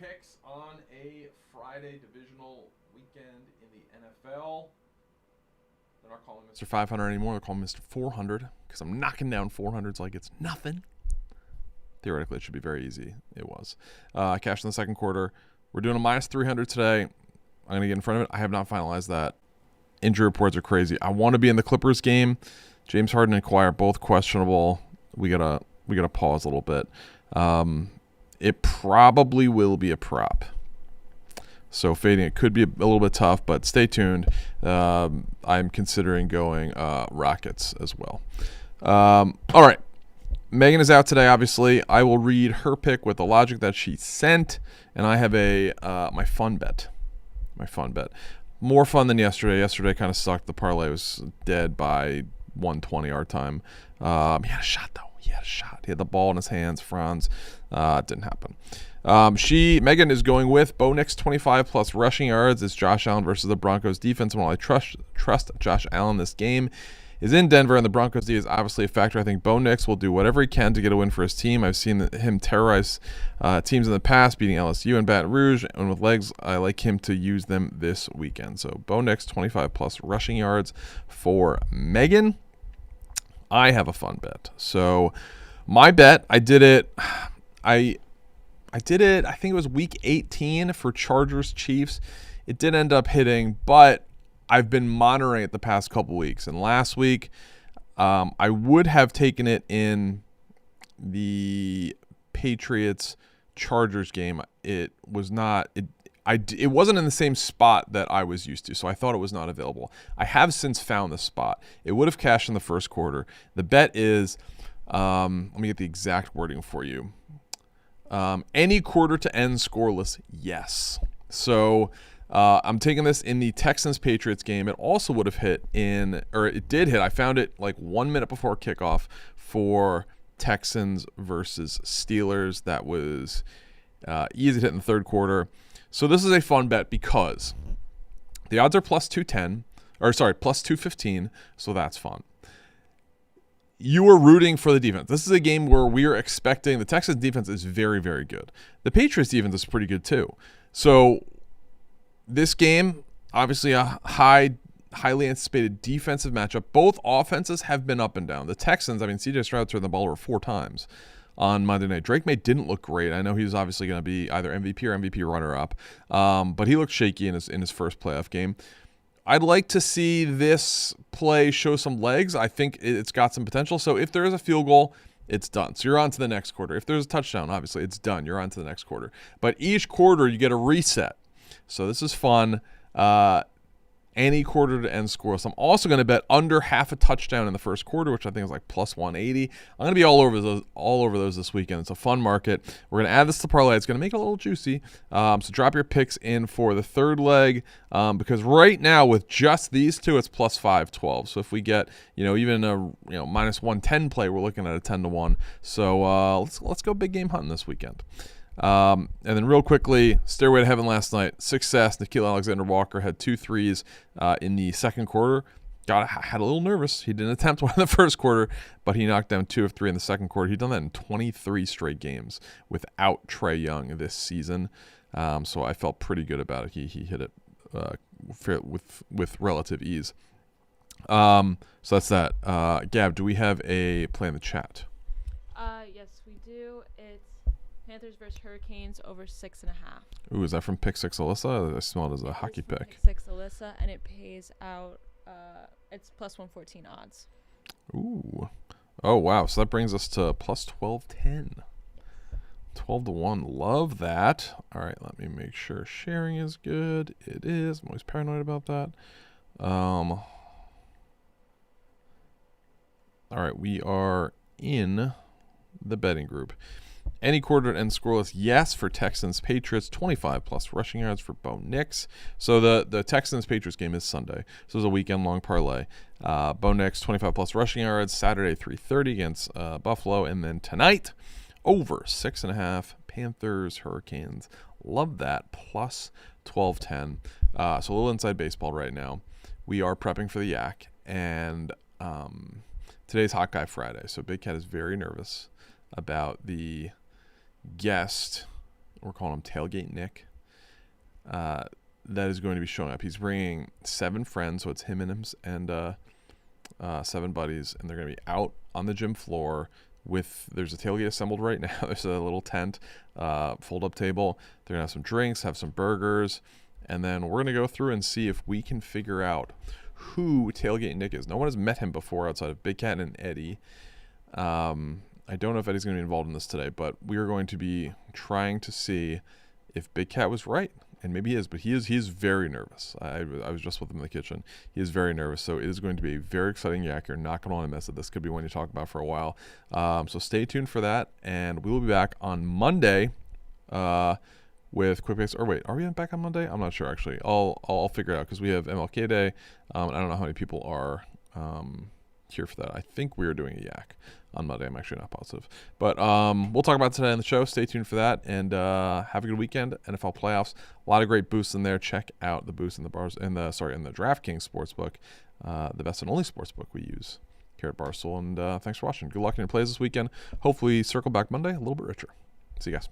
picks on a Friday divisional weekend in the NFL. They're not calling Mr. 500 anymore. They're calling Mr. 400 because I'm knocking down 400s like it's nothing. Theoretically, it should be very easy. It was. I cashed in the second quarter. We're doing a minus 300 today. I'm going to get in front of it. I have not finalized that. Injury reports are crazy. I want to be in the Clippers game. James Harden and Kawhi are both questionable. We gotta pause a little bit. It probably will be a prop. So fading it could be a little bit tough, but stay tuned. I'm considering going Rockets as well. All right. Megan is out today, obviously. I will read her pick with the logic that she sent, and I have my fun bet. My fun bet. More fun than yesterday. Yesterday kind of sucked. The parlay was dead by 1:20 our time. He had a shot, though. He had the ball in his hands. Franz. It didn't happen. Megan is going with Bo Nix 25 plus rushing yards. It's Josh Allen versus the Broncos defense. And while I trust Josh Allen, this game is in Denver, and the Broncos D is obviously a factor. I think Bo Nix will do whatever he can to get a win for his team. I've seen him terrorize teams in the past, beating LSU and Baton Rouge, and with legs, I like him to use them this weekend. So Bo Nix 25 plus rushing yards for Megan. I have a fun bet. So my bet, I did it. I think it was week 18 for Chargers Chiefs. It did end up hitting, but I've been monitoring it the past couple weeks. And last week, I would have taken it in the Patriots-Chargers game. It was not. It wasn't in the same spot that I was used to, so I thought it was not available. I have since found the spot. It would have cashed in the first quarter. The bet is, let me get the exact wording for you. Any quarter to end scoreless, yes. So I'm taking this in the Texans-Patriots game. It also would have hit it did hit. I found it like 1 minute before kickoff for Texans versus Steelers. That was easy to hit in the third quarter. So this is a fun bet because the odds are plus 215, so that's fun. You are rooting for the defense. This is a game where we are expecting the Texans defense is very, very good. The Patriots defense is pretty good too. So this game, obviously a highly anticipated defensive matchup. Both offenses have been up and down. The Texans, CJ Stroud turned the ball over 4 times on Monday night. Drake May didn't look great. I know he's obviously going to be either MVP or MVP runner-up, but he looked shaky in his first playoff game. I'd like to see this play show some legs. I think it's got some potential. So if there is a field goal, it's done. So you're on to the next quarter. If there's a touchdown, obviously it's done. You're on to the next quarter. But each quarter you get a reset. So this is fun. Any quarter to end scoreless. I'm also going to bet under half a touchdown in the first quarter, which I think is like plus 180. I'm going to be all over those this weekend. It's a fun market. We're going to add this to parlay. It's going to make it a little juicy. So drop your picks in for the third leg, because right now with just these two, it's plus 512. So if we get even a minus 110 play, we're looking at a 10-1. So let's go big game hunting this weekend. And then real quickly, Stairway to Heaven last night, success. Nickeil Alexander-Walker had 2 threes in the second quarter. Had a little nervous. He didn't attempt one in the first quarter, but he knocked down 2 of 3 in the second quarter. He'd done that in 23 straight games without Trae Young this season. So I felt pretty good about it. He hit it with relative ease. So that's that. Gab, do we have a play in the chat? Yes, we do. It's Panthers versus Hurricanes over 6.5. Ooh, is that from Pick 6 Alyssa? I smell it as a hockey pick. Pick 6 Alyssa, and it pays out. It's plus 114 odds. Ooh. Oh, wow. So that brings us to plus 1210. 12-1. Love that. All right, let me make sure sharing is good. It is. I'm always paranoid about that. All right, we are in the betting group. Any quarter to end scoreless, yes, for Texans Patriots. 25 plus rushing yards for Bo Nix. So the Texans Patriots game is Sunday. So it's a weekend long parlay. Bo Nix 25 plus rushing yards Saturday 3:30 against Buffalo, and then tonight over 6.5 Panthers Hurricanes. Love that. Plus 1210. So a little inside baseball right now. We are prepping for the Yak, and today's Hot Guy Friday. So Big Cat is very nervous about the guest we're calling him Tailgate Nick, that is going to be showing up. He's bringing 7 friends, so it's him and 7 buddies, and they're going to be out on the gym floor there's a tailgate assembled right now. There's a little tent, fold-up table. They're going to have some drinks, have some burgers, and then we're going to go through and see if we can figure out who Tailgate Nick is. No one has met him before outside of Big Cat and Eddie. I don't know if Eddie's going to be involved in this today, but we are going to be trying to see if Big Cat was right. And maybe he is, but he is very nervous. I was just with him in the kitchen. He is very nervous, so it is going to be a very exciting yak. You're not going to want to miss it. This could be one you talk about for a while. So stay tuned for that, and we will be back on Monday with Quick Picks. Or wait, are we back on Monday? I'm not sure, actually. I'll figure it out because we have MLK Day. I don't know how many people are here for that. I think we are doing a yak on Monday. I'm actually not positive, but we'll talk about it today on the show. Stay tuned for that, and have a good weekend. NFL playoffs, a lot of great boosts in there. Check out the boosts in the DraftKings Sportsbook, the best and only sportsbook we use here at Barstool. And thanks for watching. Good luck in your plays this weekend. Hopefully, circle back Monday a little bit richer. See you guys.